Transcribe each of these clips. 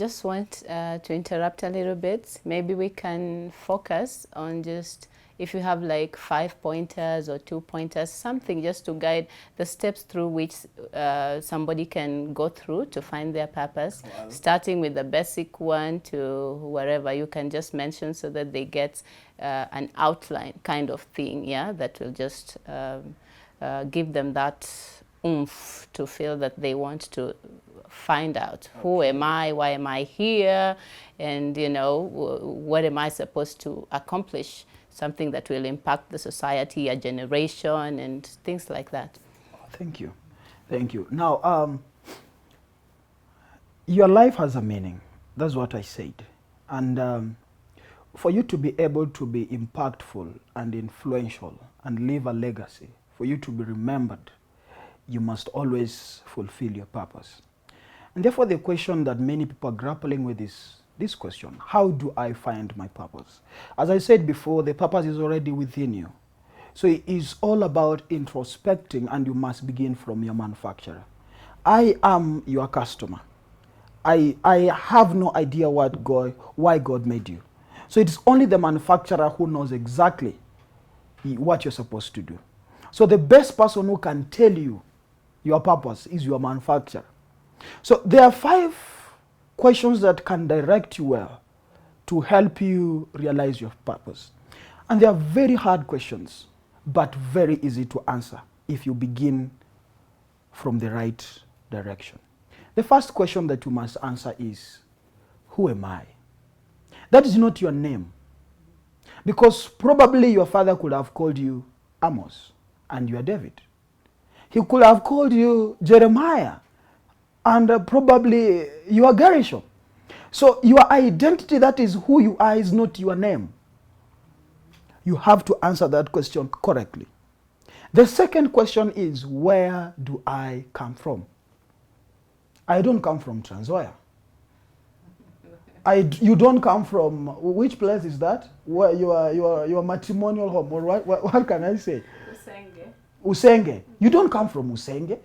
just want to interrupt a little bit. Maybe we can focus on just, if you have like 5 pointers or 2 pointers, something just to guide the steps through which somebody can go through to find their purpose, starting with the basic one to wherever you can just mention, so that they get an outline kind of thing, yeah, that will just give them that oomph to feel that they want to find out, who am I, why am I here, and you know, what am I supposed to accomplish, something that will impact the society, a generation, and things like that. Thank you. Thank you. Now, your life has a meaning. That's what I said. And for you to be able to be impactful and influential and leave a legacy, for you to be remembered, you must always fulfill your purpose. And therefore, the question that many people are grappling with is this question: how do I find my purpose? As I said before, the purpose is already within you. So it is all about introspecting, and you must begin from your manufacturer. I am your customer. I have no idea why God made you. So it's only the manufacturer who knows exactly what you're supposed to do. So the best person who can tell you your purpose is your manufacturer. So there are 5 questions that can direct you well to help you realize your purpose. And they are very hard questions, but very easy to answer if you begin from the right direction. The first question that you must answer is, who am I? That is not your name. Because probably your father could have called you Amos, and you are David. He could have called you Jeremiah, and probably you are Gershom. So your identity, that is who you are, is not your name. You have to answer that question correctly. The second question is, where do I come from? I don't come from Trans-Nzoia. You don't come from, which place is that? Where your matrimonial home, or what can I say? Usenge. You don't come from Usenge.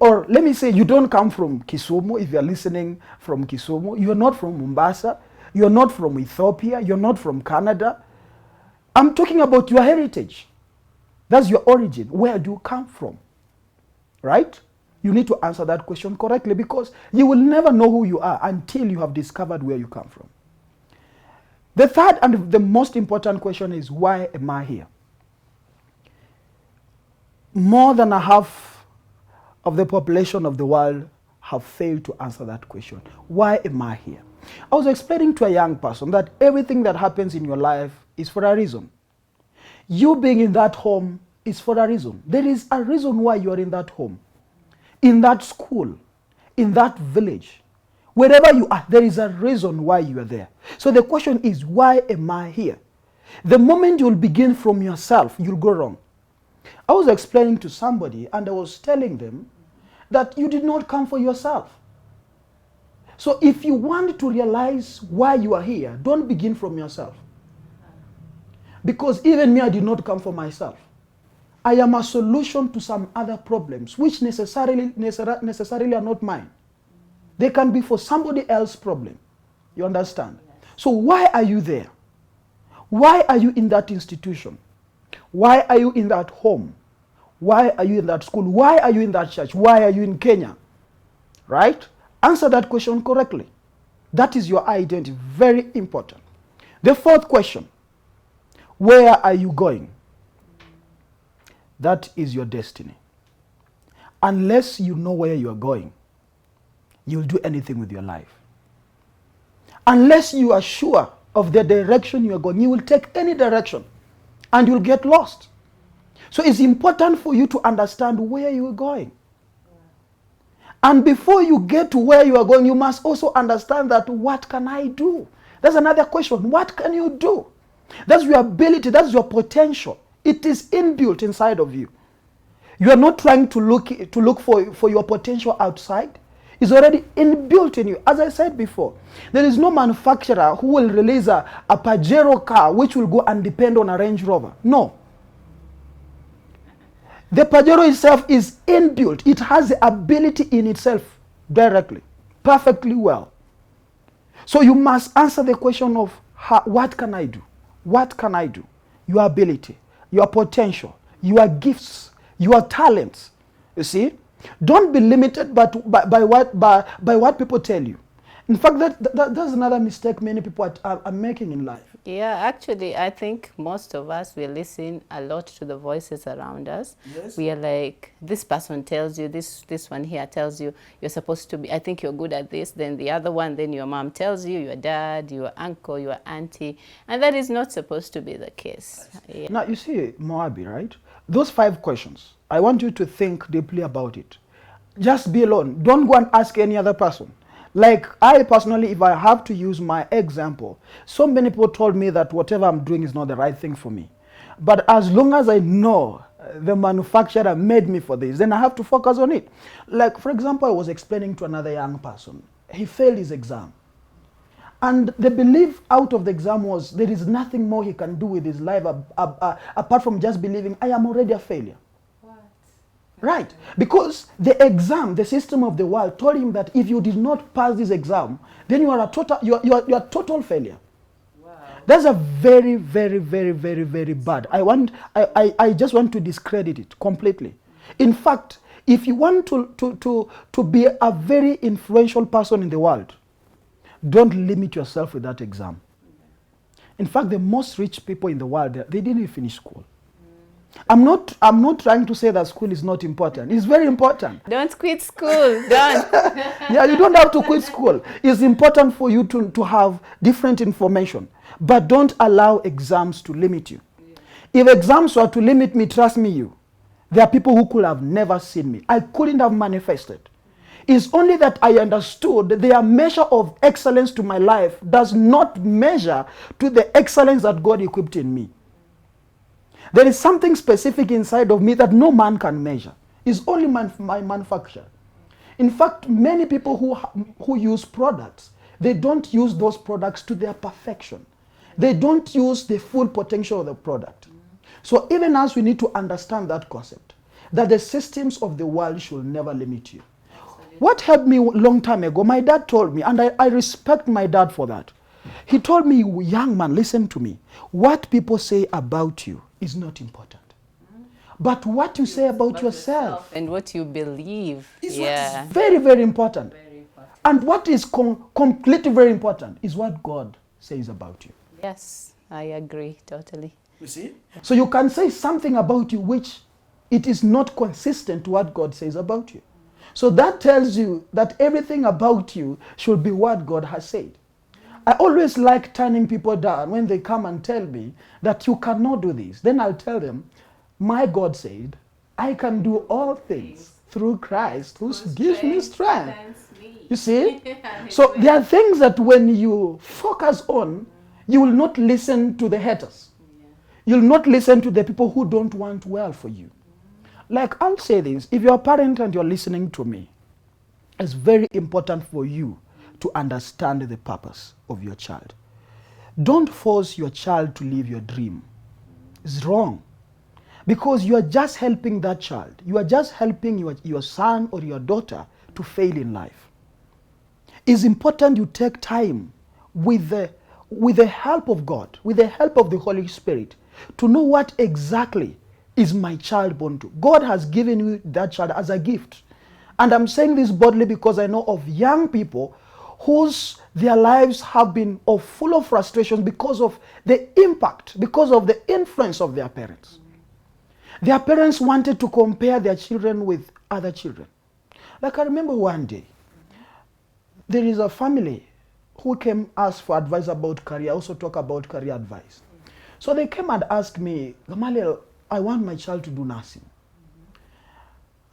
Or let me say, you don't come from Kisumu. If you're listening from Kisumu, you're not from Mombasa. You're not from Ethiopia. You're not from Canada. I'm talking about your heritage. That's your origin. Where do you come from? Right? You need to answer that question correctly, because you will never know who you are until you have discovered where you come from. The third and the most important question is, why am I here? More than a half of the population of the world have failed to answer that question. Why am I here? I was explaining to a young person that everything that happens in your life is for a reason. You being in that home is for a reason. There is a reason why you are in that home, in that school, in that village. Wherever you are, there is a reason why you are there. So the question is, why am I here? The moment you'll begin from yourself, you'll go wrong. I was explaining to somebody, and I was telling them that you did not come for yourself. So if you want to realize why you are here, don't begin from yourself. Because even me, I did not come for myself. I am a solution to some other problems, which necessarily are not mine. They can be for somebody else's problem. You understand? So why are you there? Why are you in that institution? Why are you in that home? Why are you in that school? Why are you in that church? Why are you in Kenya? Right? Answer that question correctly. That is your identity. Very important. The fourth question, where are you going? That is your destiny. Unless you know where you are going, you'll do anything with your life. Unless you are sure of the direction you are going, you will take any direction and you'll get lost. So it's important for you to understand where you are going. And before you get to where you are going, you must also understand that, what can I do? That's another question. What can you do? That's your ability. That's your potential. It is inbuilt inside of you. You are not trying to look for your potential outside. It's already inbuilt in you. As I said before, there is no manufacturer who will release a Pajero car which will go and depend on a Range Rover. No. The Pajero itself is inbuilt. It has the ability in itself directly, perfectly well. So you must answer the question of what can I do? What can I do? Your ability, your potential, your gifts, your talents. You see? Don't be limited by what people tell you. In fact, that's another mistake many people are making in life. Yeah, actually, I think most of us, we listen a lot to the voices around us. Yes. We are like, this person tells you, this one here tells you, you're supposed to be, I think you're good at this. Then the other one, then your mom tells you, your dad, your uncle, your auntie. And that is not supposed to be the case. Yeah. Now, you see, Moabbie, right? Those 5 questions, I want you to think deeply about it. Just be alone. Don't go and ask any other person. Like I personally, if I have to use my example, so many people told me that whatever I'm doing is not the right thing for me. But as long as I know the manufacturer made me for this, then I have to focus on it. Like, for example, I was explaining to another young person. He failed his exam. And the belief out of the exam was there is nothing more he can do with his life apart from just believing I am already a failure. Right, because the exam, the system of the world told him that if you did not pass this exam, then you are a total failure. Wow. That's a very, very, very, very, very bad. I just want to discredit it completely. In fact, if you want to be a very influential person in the world, don't limit yourself with that exam. In fact, the most rich people in the world, they didn't finish school. I'm not trying to say that school is not important. It's very important. Don't quit school. Don't. Yeah, you don't have to quit school. It's important for you to have different information. But don't allow exams to limit you. Yeah. If exams were to limit me, trust me, there are people who could have never seen me. I couldn't have manifested. It's only that I understood that their measure of excellence to my life does not measure to the excellence that God equipped in me. There is something specific inside of me that no man can measure. It's only my manufacture. In fact, many people who use products, they don't use those products to their perfection. They don't use the full potential of the product. So even as we need to understand that concept, that the systems of the world should never limit you. What helped me a long time ago, my dad told me, and I respect my dad for that. He told me, young man, listen to me. What people say about you is not important. But what you say about yourself and what you believe is very, very important. And what is completely very important is what God says about you. Yes, I agree totally. You see? So you can say something about you which it is not consistent to what God says about you. So that tells you that everything about you should be what God has said. I always like turning people down when they come and tell me that you cannot do this. Then I'll tell them, my God said, I can do all things through Christ who gives me strength. You see? So there are things that when you focus on, you will not listen to the haters. You'll not listen to the people who don't want well for you. Like, I'll say this, if you're a parent and you're listening to me, it's very important for you to understand the purpose of your child. Don't force your child to live your dream. It's wrong. Because you are just helping that child. You are just helping your son or your daughter to fail in life. It's important you take time with the help of God, with the help of the Holy Spirit, to know what exactly is my child born to. God has given you that child as a gift. And I'm saying this boldly because I know of young people their lives have been full of frustrations because of the impact, because of the influence of their parents. Their parents wanted to compare their children with other children. Like I remember one day, there is a family who came ask for advice about career, also talk about career advice. So they came and asked me, Gamaliel, I want my child to do nursing.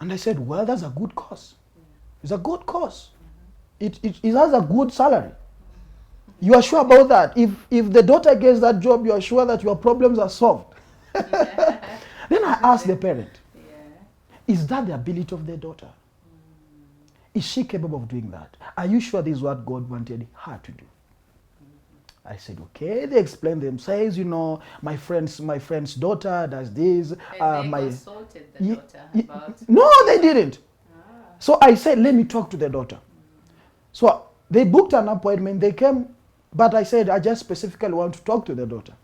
And I said, well, that's a good course. It's a good course. It has a good salary. You are sure about that? If the daughter gets that job, you are sure that your problems are solved. Yeah. Then I asked the parent, is that the ability of their daughter? Is she capable of doing that? Are you sure this is what God wanted her to do? I said, okay. They explained themselves, my friend's daughter does this. And they consulted the daughter about... No, they didn't. So I said, let me talk to the daughter. So They booked an appointment, they came, but I said, I just specifically want to talk to the daughter.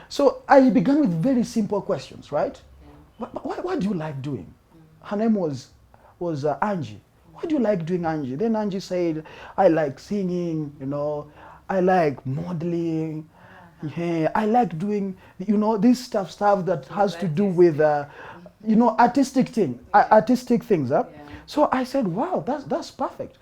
So I began with very simple questions, right? What do you like doing? Her name was Angie. What do you like doing, Angie? Then Angie said, I like singing, I like modeling. Yeah, I like doing, this stuff that has to do with, artistic things. Huh? Yeah. So I said, wow, that's perfect.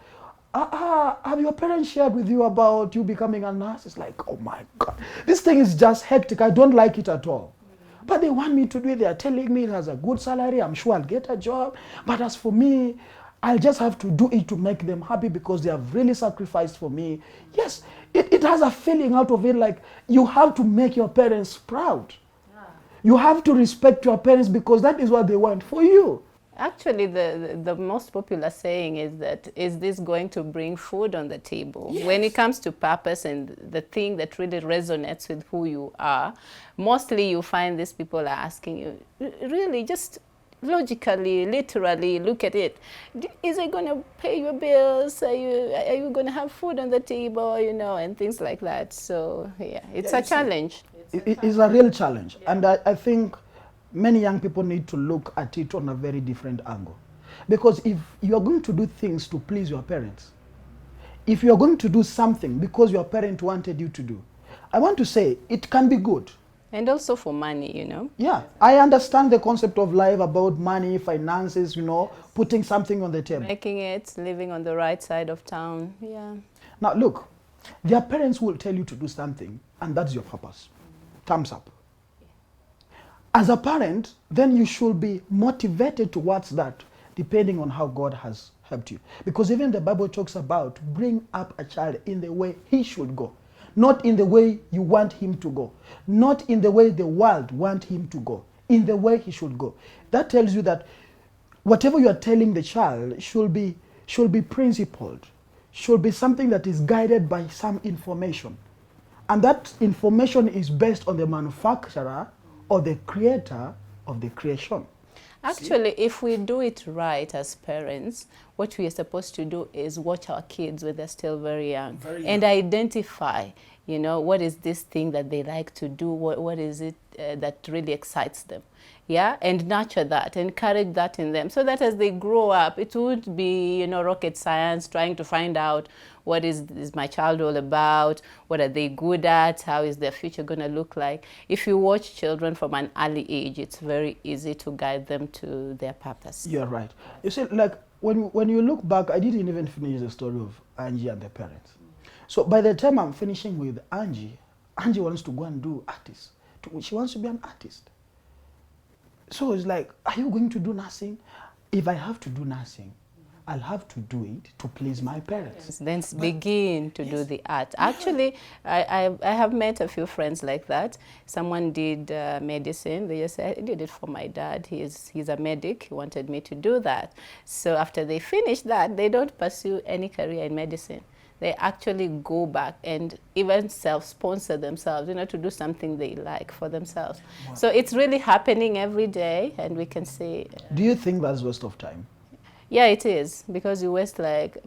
Have your parents shared with you about you becoming a nurse? It's like, oh my God, this thing is just hectic. I don't like it at all. But they want me to do it. They are telling me it has a good salary. I'm sure I'll get a job. But as for me, I'll just have to do it to make them happy because they have really sacrificed for me. Yes, it has a feeling out of it like you have to make your parents proud. Yeah. You have to respect your parents because that is what they want for you. Actually, the most popular saying is that, is this going to bring food on the table? Yes. When it comes to purpose and the thing that really resonates with who you are, mostly you find these people are asking you, really, just logically, literally, look at it. Is it going to pay your bills? Are you going to have food on the table, and things like that. So, yeah, it's a challenge. It's a real challenge. Yeah. And I think many young people need to look at it on a very different angle. Because if you are going to do things to please your parents, if you are going to do something because your parent wanted you to do, I want to say it can be good. And also for money, Yeah, I understand the concept of life about money, finances, putting something on the table. Making it, living on the right side of town, yeah. Now look, their parents will tell you to do something and that's your purpose. Thumbs up. As a parent, then you should be motivated towards that, depending on how God has helped you. Because even the Bible talks about bring up a child in the way he should go. Not in the way you want him to go. Not in the way the world want him to go. In the way he should go. That tells you that whatever you are telling the child should be principled. Should be something that is guided by some information. And that information is based on the manufacturer or the creator of the creation. Actually, if we do it right as parents, what we are supposed to do is watch our kids when they're still very young. And identify, what is this thing that they like to do? What is it that really excites them? Yeah, and nurture that, encourage that in them, so that as they grow up, it won't be, rocket science, trying to find out what is my child all about, what are they good at, how is their future going to look like. If you watch children from an early age, it's very easy to guide them to their purpose. You're right. You see, like, when you look back, I didn't even finish the story of Angie and the parents. So by the time I'm finishing with Angie wants to go and do artist. She wants to be an artist. So it's like, are you going to do nursing? If I have to do nursing, I'll have to do it to please my parents. Then begin to do the art. Actually, I have met a few friends like that. Someone did medicine. They just said, I did it for my dad. He's a medic. He wanted me to do that. So after they finish that, they don't pursue any career in medicine. They actually go back and even self-sponsor themselves, to do something they like for themselves. Wow. So it's really happening every day, and we can see. Do you think that's a waste of time? Yeah, it is, because you waste,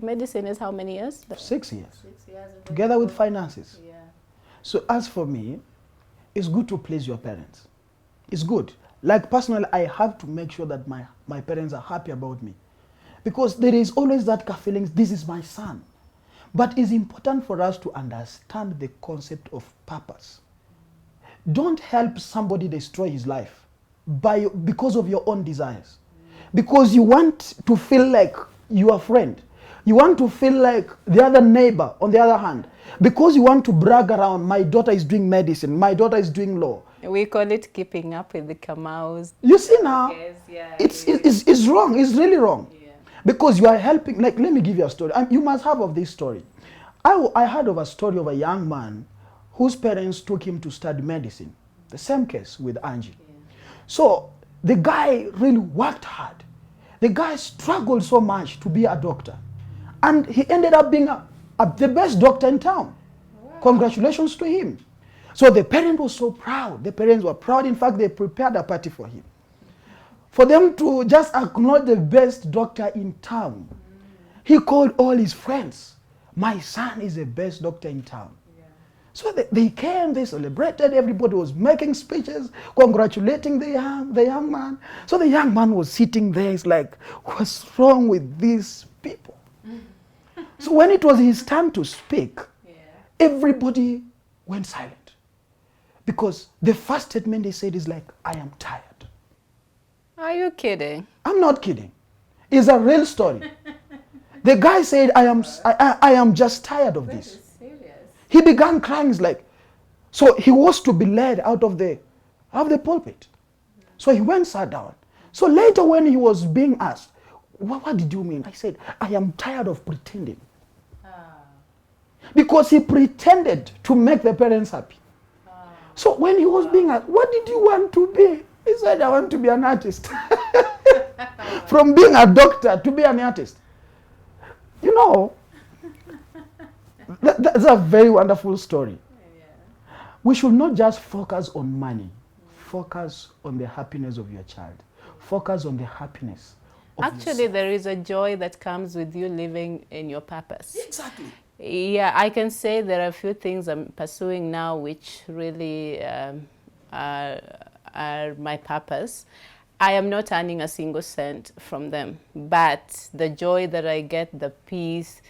medicine is how many years? 6 years. 6 years. Together with finances. Yeah. So as for me, it's good to please your parents. It's good. Like personally, I have to make sure that my parents are happy about me. Because there is always that feeling, this is my son. But it's important for us to understand the concept of purpose. Don't help somebody destroy his life because of your own desires. Because you want to feel like your friend. You want to feel like the other neighbor, on the other hand. Because you want to brag around, my daughter is doing medicine, my daughter is doing law. We call it keeping up with the Kamaus. You see now, yes, yeah, it's wrong, it's really wrong. Because you are helping, let me give you a story. You must have of this story. I heard of a story of a young man whose parents took him to study medicine. The same case with Angie. Yeah. So the guy really worked hard. The guy struggled so much to be a doctor. And he ended up being the best doctor in town. Wow. Congratulations to him. So the parent was so proud. The parents were proud. In fact, they prepared a party for him. For them to just acknowledge the best doctor in town. He called all his friends. my son is the best doctor in town. So they came, they celebrated, everybody was making speeches, congratulating the young man. So the young man was sitting there, he's like, what's wrong with these people? So when it was his turn to speak, everybody went silent. Because the first statement he said is like, I am tired. Are you kidding? I'm not kidding. It's a real story. The guy said, I am just tired of this. He began crying. He's like, so he was to be led out of the pulpit. So he went, sat down. So later when he was being asked, what did you mean? I said, I am tired of pretending. Because he pretended to make the parents happy. So when he was being asked, what did you want to be? He said, I want to be an artist. From being a doctor to be an artist. You know, that's a very wonderful story. We should not just focus on money. Focus on the happiness of your child. Focus on the happiness of Actually, yourself. there is a joy that comes with you living in your purpose. Exactly. Yeah, I can say there are a few things I'm pursuing now which really are my purpose. I am not earning a single cent from them, but the joy that I get, the peace,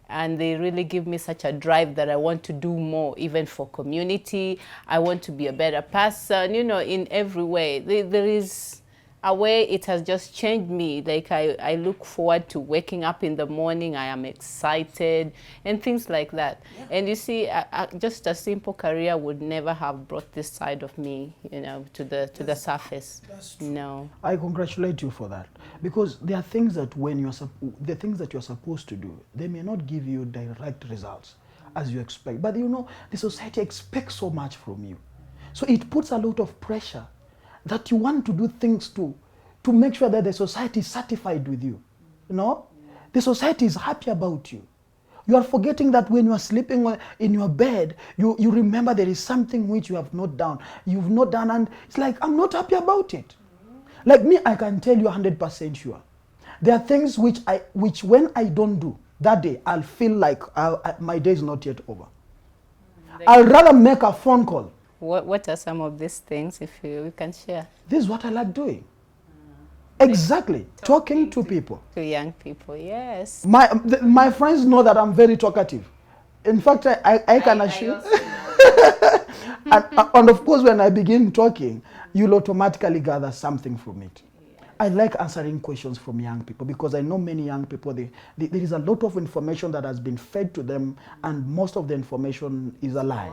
and they really give me such a drive that I want to do more, even for community. I want to be a better person, you know, in every way. There is a way it has just changed me. Like I look forward to waking up in the morning. I am excited and things like that. Yeah. And you see, just a simple career would never have brought this side of me, you know, to the surface. That's true. No. I congratulate you for that, because there are things that the things that you're supposed to do, they may not give you direct results as you expect. But you know, the society expects so much from you. So it puts a lot of pressure that you want to do things to make sure that the society is satisfied with you. You know? The society is happy about you. You are forgetting that when you are sleeping in your bed, you remember there is something which you have not done. You've not done, and it's like, I'm not happy about it. Like me, I can tell you 100% sure. There are things which when I don't do, that day, I'll feel like my day is not yet over. I'll rather make a phone call. What are some of these things, if you can share? This is what I like doing. Exactly. Talking to people. To young people, yes. My friends know that I'm very talkative. In fact, I can assure. And of course, when I begin talking, you'll automatically gather something from it. Yeah. I like answering questions from young people, because I know many young people, there is a lot of information that has been fed to them, and most of the information is a lie.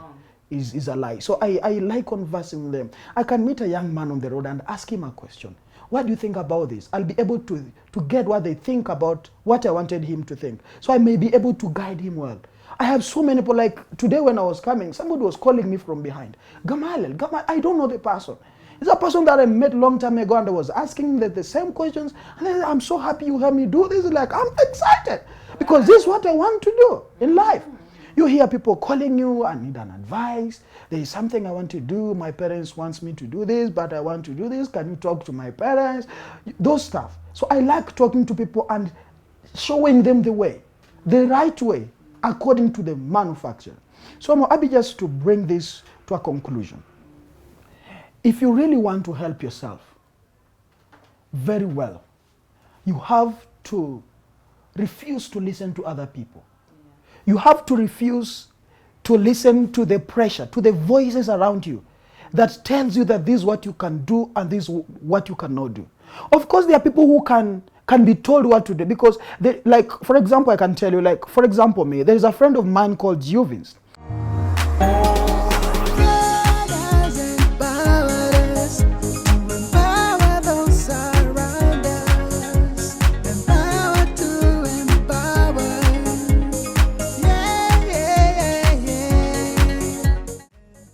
Is a lie. So I like conversing with them. I can meet a young man on the road and ask him a question. What do you think about this? I'll be able to get what they think about what I wanted him to think. So I may be able to guide him well. I have so many people, like today when I was coming, somebody was calling me from behind. Gamaliel, I don't know the person. It's a person that I met a long time ago, and I was asking the same questions. And then, I'm so happy you helped me do this. Like, I'm excited because this is what I want to do in life. You hear people calling you, I need an advice. There is something I want to do. My parents want me to do this, but I want to do this. Can you talk to my parents? Those stuff. So I like talking to people and showing them the way, the right way, according to the manufacturer. So Moabbie, just to bring this to a conclusion. If you really want to help yourself very well, you have to refuse to listen to other people. You have to refuse to listen to the pressure, to the voices around you that tells you that this is what you can do and this is what you cannot do. Of course, there are people who can be told what to do, because like, for example, I can tell you, like, for example, me, there is a friend of mine called Juvins.